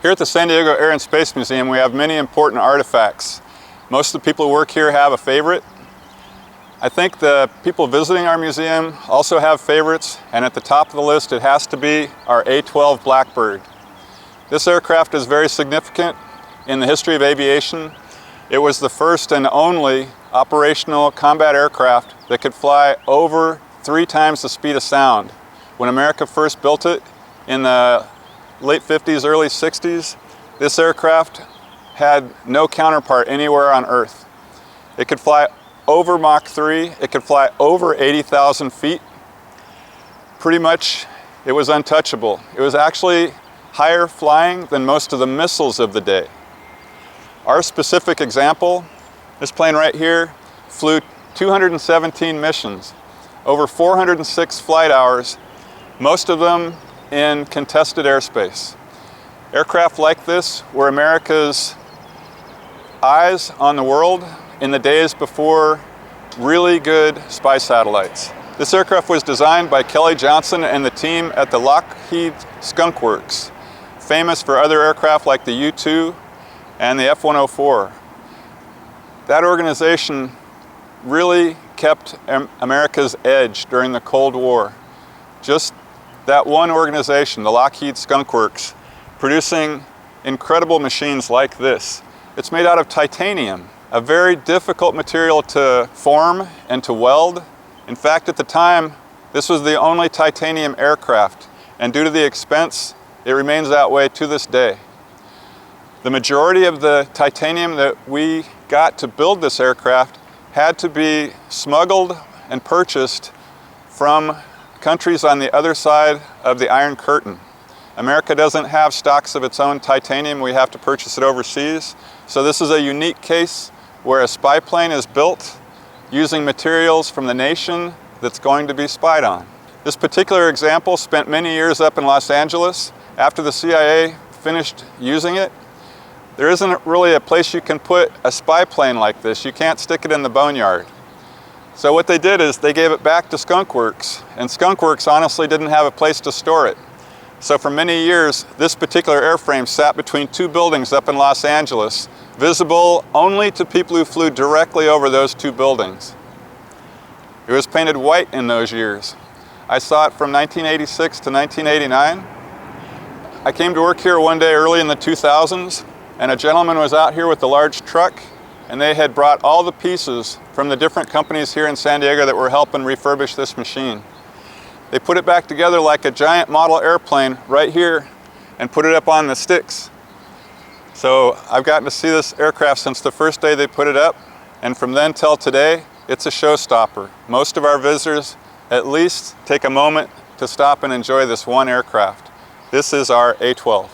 Here at the San Diego Air and Space Museum, we have many important artifacts. Most of the people who work here have a favorite. I think the people visiting our museum also have favorites, and at the top of the list it has to be our A-12 Blackbird. This aircraft is very significant in the history of aviation. It was the first and only operational combat aircraft that could fly over 3 times the speed of sound. When America first built it in the late 50s, early 60s, this aircraft had no counterpart anywhere on Earth. It could fly over Mach 3, it could fly over 80,000 feet. Pretty much, it was untouchable. It was actually higher flying than most of the missiles of the day. Our specific example, this plane right here, flew 217 missions, over 406 flight hours, most of them in contested airspace. Aircraft like this were America's eyes on the world in the days before really good spy satellites. This aircraft was designed by Kelly Johnson and the team at the Lockheed Skunk Works, famous for other aircraft like the U-2 and the F-104. That organization really kept America's edge during the Cold War. Just that one organization, the Lockheed Skunk Works, producing incredible machines like this. It's made out of titanium, a very difficult material to form and to weld. In fact, at the time, this was the only titanium aircraft, and due to the expense, it remains that way to this day. The majority of the titanium that we got to build this aircraft had to be smuggled and purchased from countries on the other side of the Iron Curtain. America doesn't have stocks of its own titanium. We have to purchase it overseas. So this is a unique case where a spy plane is built using materials from the nation that's going to be spied on. This particular example spent many years up in Los Angeles. After the CIA finished using it, there isn't really a place you can put a spy plane like this. You can't stick it in the boneyard. So what they did is they gave it back to Skunk Works, and Skunk Works honestly didn't have a place to store it. So for many years, this particular airframe sat between 2 buildings up in Los Angeles, visible only to people who flew directly over those 2 buildings. It was painted white in those years. I saw it from 1986 to 1989. I came to work here one day early in the 2000s, and a gentleman was out here with a large truck, and they had brought all the pieces from the different companies here in San Diego that were helping refurbish this machine. They put it back together like a giant model airplane right here and put it up on the sticks. So I've gotten to see this aircraft since the first day they put it up, and from then till today, it's a showstopper. Most of our visitors at least take a moment to stop and enjoy this one aircraft. This is our A-12.